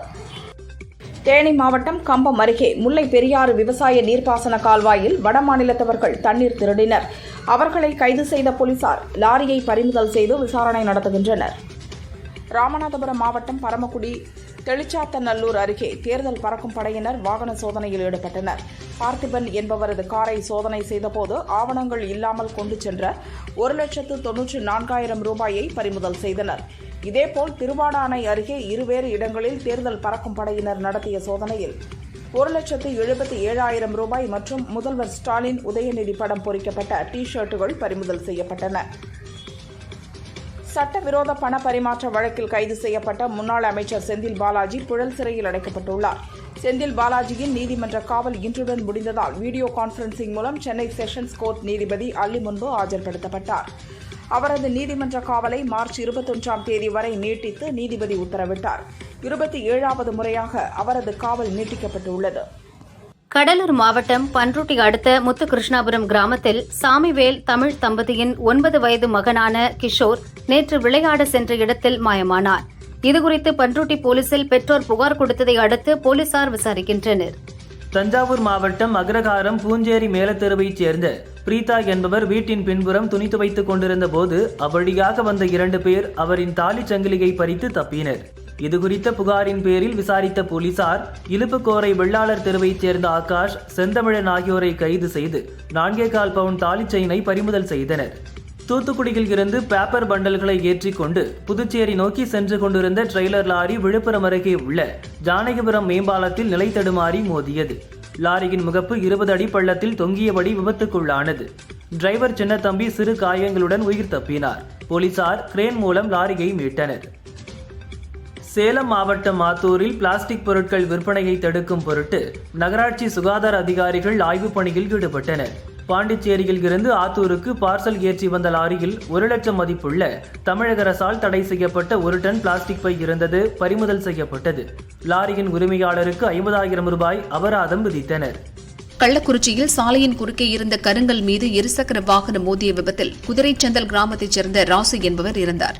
தேனி மாவட்டம் கம்பம் அருகே முல்லை பெரியாறு விவசாய நீர்ப்பாசன கால்வாயில் வடமாநிலத்தவர்கள் தண்ணீர் திருடினர். அவர்களை கைது செய்த போலீசார் லாரியை பறிமுதல் செய்து விசாரணை நடத்துகின்றனர். ராமநாதபுரம் மாவட்டம் பரமக்குடி தெளிச்சாத்தநல்லூர் அருகே தேர்தல் பறக்கும் படையினர் வாகன சோதனையில் ஈடுபட்டனர். பார்த்திபன் என்பவரது காரை சோதனை செய்தபோது ஆவணங்கள் இல்லாமல் கொண்டு சென்ற 1,94,000 ரூபாயை பறிமுதல் செய்தனர். இதேபோல் திருவாடானை அருகே இருவேறு இடங்களில் தேர்தல் பறக்கும் படையினர் நடத்திய சோதனையில் 1,77,000 ரூபாய் மற்றும் முதல்வர் ஸ்டாலின் உதயநிதி படம் பொறிக்கப்பட்ட டி-ஷர்ட்டுகள் பறிமுதல் செய்யப்பட்டன. சட்டவிரோத பண பரிமாற்ற வழக்கில் கைது செய்யப்பட்ட முன்னாள் அமைச்சர் செந்தில் பாலாஜி புழல் சிறையில் அடைக்கப்பட்டுள்ளார். செந்தில் பாலாஜியின் நீதிமன்ற காவல் இன்றுடன் முடிந்ததால் வீடியோ கான்பரன்சிங் மூலம் சென்னை செஷன்ஸ் கோர்ட் நீதிபதி அல்லி முன்பு ஆஜர்படுத்தப்பட்டார். அவரது நீதிமன்ற காவலை மார்ச் 21ஆம் தேதி வரை நீட்டித்து நீதிபதி உத்தரவிட்டார். 27வது முறையாக அவரது காவல் நீட்டிக்கப்பட்டுள்ளது. கடலூர் மாவட்டம் பன்ருட்டி அடுத்த முத்துகிருஷ்ணாபுரம் கிராமத்தில் சாமிவேல் தமிழ் தம்பதியின் 9 வயது மகனான கிஷோர் நேற்று விளையாட சென்ற இடத்தில் மாயமானார். இதுகுறித்து பன்ருட்டி போலீசில் பெற்றோர் புகார் கொடுத்ததை அடுத்து போலீசார் விசாரிக்கின்றனர். தஞ்சாவூர் மாவட்டம் அக்ரகாரம் பூஞ்சேரி மேலத்தெருவைச் சேர்ந்த பிரீதா என்பவர் வீட்டின் பின்புறம் துணி துவைத்துக் கொண்டிருந்த போது அவ்வழியாக வந்த 2 பேர் அவரின் தாலிச் சங்கிலியை பறித்து தப்பினர். இதுகுறித்த புகாரின் பேரில் விசாரித்த போலீசார் இலுப்புக்கோரை வெள்ளாளர் தெருவைச் சேர்ந்த ஆகாஷ், செந்தமிழன் ஆகியோரை கைது செய்து 4.25 பவுன் தாலிச் செயினை பறிமுதல் செய்தனர். தூத்துக்குடியில் இருந்து பேப்பர் பண்டல்களை ஏற்றிக்கொண்டு புதுச்சேரி நோக்கி சென்று கொண்டிருந்த ட்ரெய்லர் லாரி விழுப்புரம் அருகே உள்ள ஜானகிபுரம் மேம்பாலத்தில் நிலை தடுமாறி மோதியது. லாரியின் முகப்பு 20 அடி பள்ளத்தில் தொங்கியபடி விபத்துக்குள்ளானது. டிரைவர் சின்னத்தம்பி சிறு காயங்களுடன் உயிர் தப்பினார். போலீசார் கிரேன் மூலம் லாரியை மீட்டனர். சேலம் மாவட்டம் ஆத்தூரில் பிளாஸ்டிக் பொருட்கள் விற்பனையை தடுக்கும் பொருட்டு நகராட்சி சுகாதார அதிகாரிகள் ஆய்வுப் பணியில் ஈடுபட்டனர். பாண்டிச்சேரியில் இருந்து ஆத்தூருக்கு பார்சல் ஏற்றி வந்த லாரியில் 1 லட்சம் மதிப்புள்ள தமிழக அரசால் தடை செய்யப்பட்ட 1 டன் பிளாஸ்டிக் பை இருந்தது பறிமுதல் செய்யப்பட்டது. லாரியின் உரிமையாளருக்கு 50,000 ரூபாய் அபராதம் விதித்தனர். கள்ளக்குறிச்சியில் சாலையின் குறுக்கே இருந்த கருங்கல் மீது இருசக்கர வாகனம் மோதிய விபத்தில் குதிரைச்சந்தல் கிராமத்தைச் சேர்ந்த ராசு என்பவர் இறந்தார்.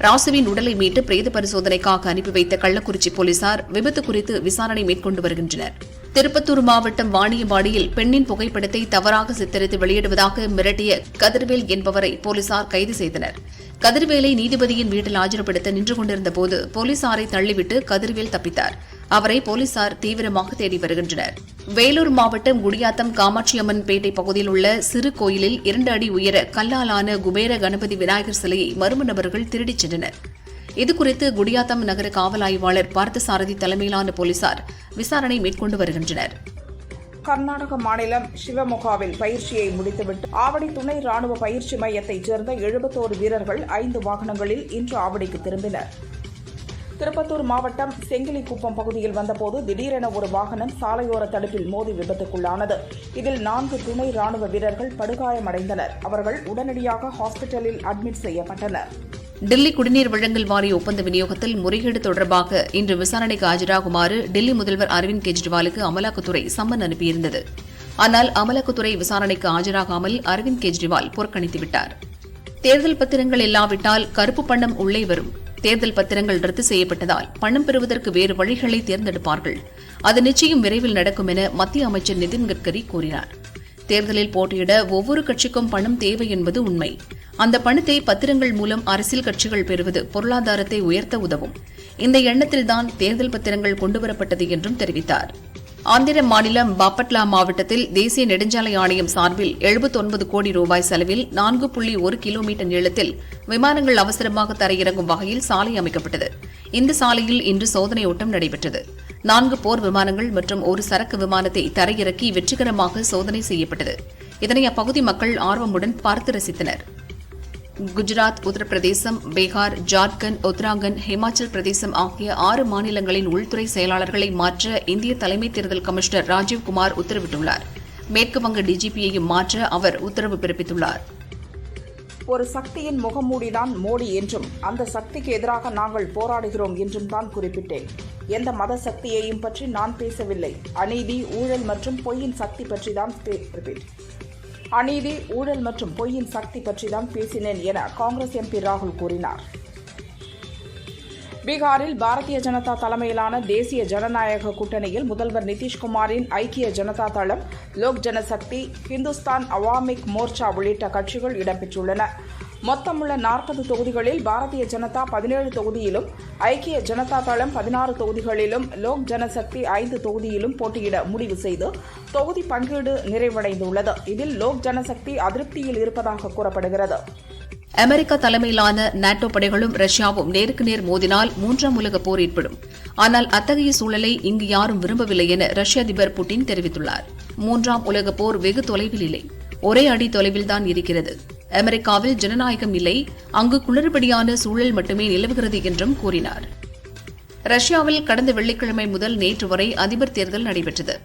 ராசுவின் உடலை மீட்டு பிரேத பரிசோதனைக்காக அனுப்பி வைத்த கள்ளக்குறிச்சி போலீசார் விபத்து குறித்து விசாரணை மேற்கொண்டு வருகின்றனர். திருப்பத்தூர் மாவட்டம் வாணியம்பாடியில் பெண்ணின் புகைப்படத்தை தவறாக சித்தரித்து வெளியிடுவதாக மிரட்டிய கதிர்வேல் என்பவரை போலீசார் கைது செய்தனர். கதிர்வேலை நீதிபதியின் வீட்டில் ஆஜர்படுத்த நின்று கொண்டிருந்த போது போலீசாரை தள்ளிவிட்டு கதிர்வேல் தப்பித்தார். அவரை போலீசார் தீவிரமாக தேடி வருகின்றனர். வேலூர் மாவட்டம் குடியாத்தம் காமாட்சியம்மன் பேட்டை பகுதியில் உள்ள சிறு கோயிலில் 2 அடி உயர கல்லாலான குபேர கணபதி விநாயகர் சிலையை மர்ம நபர்கள் திருடிச் சென்றனர். இதுகுறித்து குடியாத்தம் நகர காவல் ஆய்வாளர் பார்த்தசாரதி தலைமையிலான போலீசார் விசாரணை மேற்கொண்டு வருகின்றனர். கர்நாடக மாநிலம் சிவமொகாவில் பயிற்சியை முடித்துவிட்டு ஆவடி துணை ராணுவ பயிற்சி மையத்தைச் சேர்ந்த 71 வீரர்கள் 5 வாகனங்களில் இன்று ஆவடிக்கு திரும்பினர். திருப்பத்தூர் மாவட்டம் செங்கிலிக்குப்பம் பகுதியில் வந்தபோது திடீரென ஒரு வாகனம் சாலையோர தடுப்பில் மோதி விபத்துக்குள்ளானது. இதில் 4 துணை ராணுவ வீரர்கள் படுகாயமடைந்தனர். அவர்கள் உடனடியாக ஹாஸ்பிட்டலில் அட்மிட் செய்யப்பட்டனர். டெல்லி குடிநீர் வழங்கல் வாரிய ஒப்பந்த விநியோகத்தில் முறைகேடு தொடர்பாக இன்று விசாரணைக்கு ஆஜராகுமாறு டெல்லி முதல்வர் அரவிந்த் கெஜ்ரிவாலுக்கு அமலாக்கத்துறை சம்மன் அனுப்பியிருந்தது. ஆனால் அமலாக்கத்துறை விசாரணைக்கு ஆஜராகாமல் அரவிந்த் கெஜ்ரிவால் புறக்கணித்துவிட்டார். தேர்தல் பத்திரங்கள் இல்லாவிட்டால் கருப்பு பணம் உள்ளே வரும். தேர்தல் பத்திரங்கள் ரத்து செய்யப்பட்டதால் பணம் பெறுவதற்கு வேறு வழிகளை தேர்ந்தெடுப்பார்கள். அது நிச்சயம் விரைவில் நடக்கும் என மத்திய அமைச்சர் நிதின் கட்கரி கூறினார். தேர்தலில் போட்டியிட ஒவ்வொரு கட்சிக்கும் பணம் தேவை என்பது உண்மை. அந்த பணத்தை பத்திரங்கள் மூலம் அரசியல் கட்சிகள் பெறுவது பொருளாதாரத்தை உயர்த்த உதவும். இந்த எண்ணத்தில்தான் தேர்தல் பத்திரங்கள் கொண்டுவரப்பட்டது என்றும் தெரிவித்தார். ஆந்திர மாநிலம் பாப்பட்லா மாவட்டத்தில் தேசிய நெடுஞ்சாலை ஆணையம் சார்பில் 79 கோடி ரூபாய் செலவில் 4.1 கிலோமீட்டர் நீளத்தில் விமானங்கள் அவசரமாக தரையிறங்கும் வகையில் சாலை அமைக்கப்பட்டது. இந்த சாலையில் இன்று சோதனை ஓட்டம் நடைபெற்றது. 4 போர் விமானங்கள் மற்றும் 1 சரக்கு விமானத்தை தரையிறக்கி வெற்றிகரமாக சோதனை செய்யப்பட்டது. இதனை அப்பகுதி மக்கள் ஆர்வமுடன் பார்த்து ரசித்தனர். குஜராத், உத்தரப்பிரதேசம், பீகார், ஜார்க்கண்ட், உத்தராகண்ட், ஹிமாச்சல் பிரதேசம் ஆகிய 6 மாநிலங்களின் உள்துறை செயலாளர்களை மாற்ற இந்திய தலைமை தேர்தல் கமிஷனர் ராஜீவ்குமார் உத்தரவிட்டுள்ளார். மேற்குவங்க டிஜிபியையும் மாற்ற அவர் உத்தரவு பிறப்பித்துள்ளார். ஒரு சக்தியின் முகமூடிதான் மோடி என்றும் அந்த சக்திக்கு எதிராக நாங்கள் போராடுகிறோம் என்றும் தான் குறிப்பிட்டேன். எந்த மத சக்தியையும் பற்றி நான் பேசவில்லை. அநீதி, ஊழல் மற்றும் பொய்யின் சக்தி பற்றி தான் பேசினேன் என காங்கிரஸ் எம்பி ராகுல் கூறினார். பீகாரில் பாரதிய ஜனதா தலைமையிலான தேசிய ஜனநாயக கூட்டணியில் முதல்வர் நிதிஷ்குமாரின் ஐக்கிய ஜனதா தளம், லோக் ஜனசக்தி, ஹிந்துஸ்தான் அவாமிக் மோர்ச்சா உள்ளிட்ட கட்சிகள் இடம்பெற்றுள்ளன. மொத்தமுள்ள 40 தொகுதிகளில் பாரதிய ஜனதா 17 தொகுதியிலும், ஐக்கிய ஜனதா தளம் 16 தொகுதிகளிலும், லோக் ஜனசக்தி 5 தொகுதியிலும் போட்டியிட முடிவு செய்து தொகுதி பங்கீடு நிறைவடைந்துள்ளது. இதில் லோக் ஜனசக்தி அதிருப்தியில் இருப்பதாக கூறப்படுகிறது. அமெரிக்கா தலைமையிலான நாட்டோ படைகளும் ரஷ்யாவும் நேருக்கு நேர் மோதினால் 3ஆம் உலகப் போர் ஏற்படும். ஆனால் அத்தகைய சூழலை இங்கு யாரும் விரும்பவில்லை என ரஷ்ய அதிபர் புட்டின் தெரிவித்துள்ளார். 3ஆம் உலகப் போர் வெகு தொலைவில் இல்லை, ஒரே அடி தொலைவில்தான் இருக்கிறது. அமெரிக்காவில் ஜனநாயகம் இல்லை, அங்கு குளறுபடியான சூழல் மட்டுமே நிலவுகிறது என்றும் கூறினார். ரஷ்யாவில் கடந்த வெள்ளிக்கிழமை முதல் நேற்று வரை அதிபர் தேர்தல் நடைபெற்றது.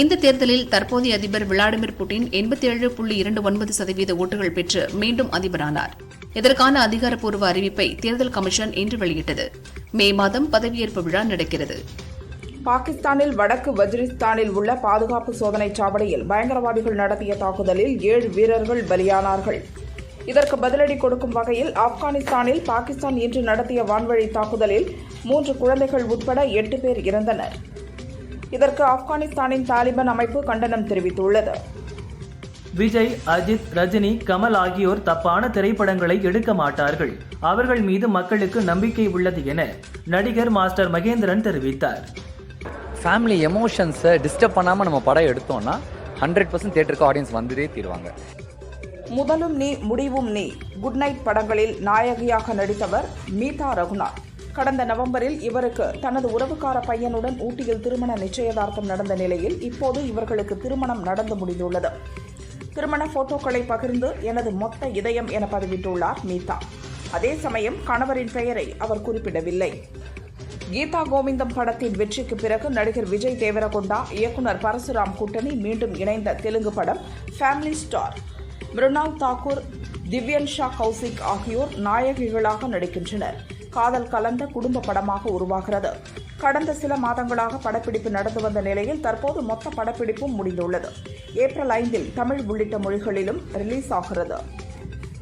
இந்த தேர்தலில் தற்போதைய அதிபர் விளாடிமிர் புட்டின் 87.29% ஓட்டுகள் பெற்று மீண்டும் அதிபரானார். இதற்கான அதிகாரப்பூர்வ அறிவிப்பை தேர்தல் கமிஷன் இன்று வெளியிட்டது. மே மாதம் பதவியேற்பு விழா நடக்கிறது. பாகிஸ்தானில் வடக்கு வஜிரிஸ்தானில் உள்ள பாதுகாப்பு சோதனைச் சாவடியில் பயங்கரவாதிகள் நடத்திய தாக்குதலில் 7 வீரர்கள் பலியானார்கள். இதற்கு பதிலடி கொடுக்கும் வகையில் ஆப்கானிஸ்தானில் பாகிஸ்தான் இன்று நடத்திய வான்வழி தாக்குதலில் 3 குழந்தைகள் உட்பட 8 பேர் இறந்தனர். இதற்கு ஆப்கானிஸ்தானின் தாலிபான் அமைப்பு கண்டனம் தெரிவித்துள்ளது. விஜய், அஜித், ரஜினி, கமல் ஆகியோர் தப்பான திரைப்படங்களை எடுக்க மாட்டார்கள். அவர்கள் மீது மக்களுக்கு நம்பிக்கை உள்ளது என நடிகர் மாஸ்டர் மகேந்திரன் தெரிவித்தார். ஃபேமிலி எமோஷன்ஸை டிஸ்டர்ப் பண்ணாமல் நம்ம படம் எடுத்தோம்னா 100% தியேட்டருக்கு ஆடியன்ஸ் வந்துட்டே தீருவாங்க. முதலும் நீ முடிவும் நீ, குட் நைட் படங்களில் நாயகியாக நடித்தவர் மீதா ரகுநாத். கடந்த நவம்பரில் இவருக்கு தனது உறவுக்கார பையனுடன் ஊட்டியில் திருமண நிச்சயதார்த்தம் நடந்த நிலையில் இப்போது இவர்களுக்கு திருமணம் நடந்து முடிந்துள்ளது. திருமண போட்டோக்களை பகிர்ந்து எனது மொத்த இதயம் என பதிவிட்டுள்ளார் மீதா. அதே சமயம் கணவரின் பெயரை அவர் குறிப்பிடவில்லை. கீதா கோவிந்தம் படத்தின் வெற்றிக்கு பிறகு நடிகர் விஜய் தேவரகொண்டா, இயக்குனர் பரசுராம் கூட்டணி மீண்டும் இணைந்த தெலுங்கு படம் ஃபேமிலி ஸ்டார். மிருணால் தாக்கூர், திவ்யன்ஷா கௌசிக் ஆகியோர் நாயகிகளாக நடிக்கின்றனர். காதல் கலந்த குடும்ப படமாக உருவாகிறது. கடந்த சில மாதங்களாக படப்பிடிப்பு நடந்து வந்த நிலையில் தற்போது மொத்த படப்பிடிப்பும் முடிந்துள்ளது. ஏப்ரல் 5 தமிழ் உள்ளிட்ட மொழிகளிலும் ரிலீஸ் ஆகிறது.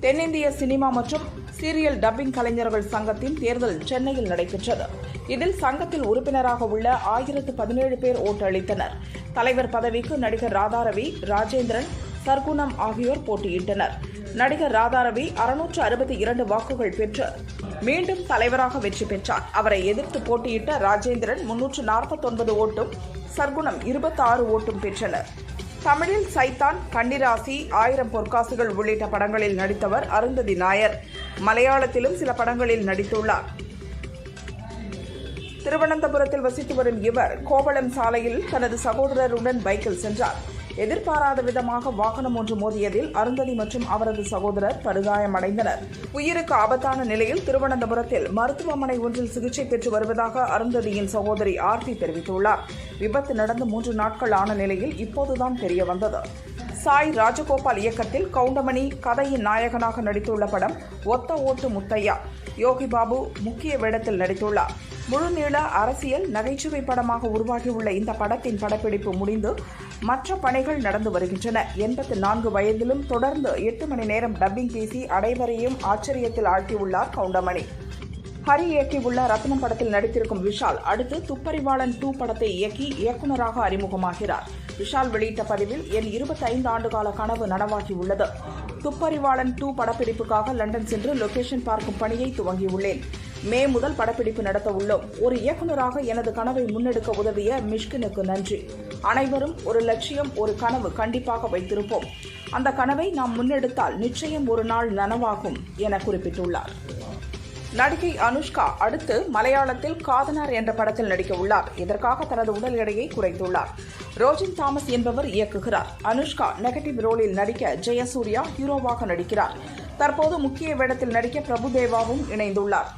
தென்னிந்திய சினிமா மற்றும் சீரியல் டப்பிங் கலைஞர்கள் சங்கத்தின் தேர்தல் சென்னையில் நடைபெற்றது. இதில் சங்கத்தில் உறுப்பினராக உள்ள 1017 பேர் ஓட்டளித்தனர். தலைவர் பதவிக்கு நடிகர் ராதாரவி, ராஜேந்திரன், சர்க்குணம் ஆகியோர் போட்டியிட்டனர். நடிகர் ராதாரவி 662 வாக்குகள் பெற்று மீண்டும் தலைவராக வெற்றி பெற்றார். அவரை எதிர்த்து போட்டியிட்ட ராஜேந்திரன் 349 ஓட்டும், சர்க்குணம் 26 ஓட்டும் பெற்றனர். தமிழில் சைத்தான், கன்னிராசி, 1000 பொற்காசுகள் உள்ளிட்ட படங்களில் நடித்தவர் அருந்ததி நாயர். மலையாளத்திலும் சில படங்களில் நடித்துள்ளார். திருவனந்தபுரத்தில் வசித்து வரும் இவர் கோவளம் சாலையில் தனது சகோதரருடன் பைக்கில் சென்றார். எதிர்பாராத விதமாக வாகனம் ஒன்று மோதியதில் அருந்ததி மற்றும் அவரது சகோதரர் படுகாயமடைந்தனர். உயிருக்கு ஆபத்தான நிலையில் திருவனந்தபுரத்தில் மருத்துவமனை ஒன்றில் சிகிச்சை பெற்று வருவதாக அருந்ததியின் சகோதரி ஆர்த்தி தெரிவித்துள்ளார். விபத்து நடந்து 3 நாட்கள் ஆன நிலையில் இப்போதுதான் தெரிய வந்தது. சாய் ராஜகோபால் இயக்கத்தில் கவுண்டமணி கதையின் நாயகனாக நடித்துள்ள படம் ஒத்த ஓட்டு முத்தையா. யோகி பாபு முக்கிய வேடத்தில் நடித்துள்ளார். முழுநீள அரசியல் நகைச்சுவை படமாக உருவாகியுள்ள இந்த படத்தின் படப்பிடிப்பு முடிந்து மற்ற பணிகள் நடந்து வருகின்றன. 84 வயதிலும் தொடர்ந்து 8 மணி நேரம் டப்பிங் பேசி அனைவரையும் ஆச்சரியத்தில் ஆழ்த்தியுள்ளார் கவுண்டமணி. ஹரி இயக்கியுள்ள ரத்னம் படத்தில் நடித்திருக்கும் விஷால் அடுத்து துப்பறிவாளன் 2 படத்தை இயக்கி இயக்குநராக அறிமுகமாகிறார். விஷால் வெளியிட்ட பதிவில் என் 25 ஆண்டுகால கனவு நனவாகியுள்ளது. துப்பறிவாளன் 2 படப்பிடிப்புக்காக லண்டன் சென்று லொகேஷன் பார்க்கும் பணியை துவங்கியுள்ளேன். மே முதல் படப்பிடிப்பு நடத்த உள்ளோம். ஒரு இயக்குநராக எனது கனவை முன்னெடுக்க உதவிய மிஷ்கினுக்கு நன்றி. அனைவரும் ஒரு லட்சியம், ஒரு கனவு கண்டிப்பாக வைத்திருப்போம். அந்த கனவை நாம் முன்னெடுத்தால் நிச்சயம் ஒரு நாள் நனவாகும் என குறிப்பிட்டுள்ளார். நடிகை அனுஷ்கா அடுத்து மலையாளத்தில் காதனார் என்ற படத்தில் நடிக்க உள்ளார். இதற்காக தனது உடல் எடையை குறைத்துள்ளார். ரோஜின் தாமஸ் என்பவர் இயக்குகிறார். அனுஷ்கா நெகட்டிவ் ரோலில் நடிக்க ஜெயசூர்யா ஹீரோவாக நடிக்கிறார். தற்போது முக்கிய வேடத்தில் நடிக்க பிரபுதேவாவும் இணைந்துள்ளார்.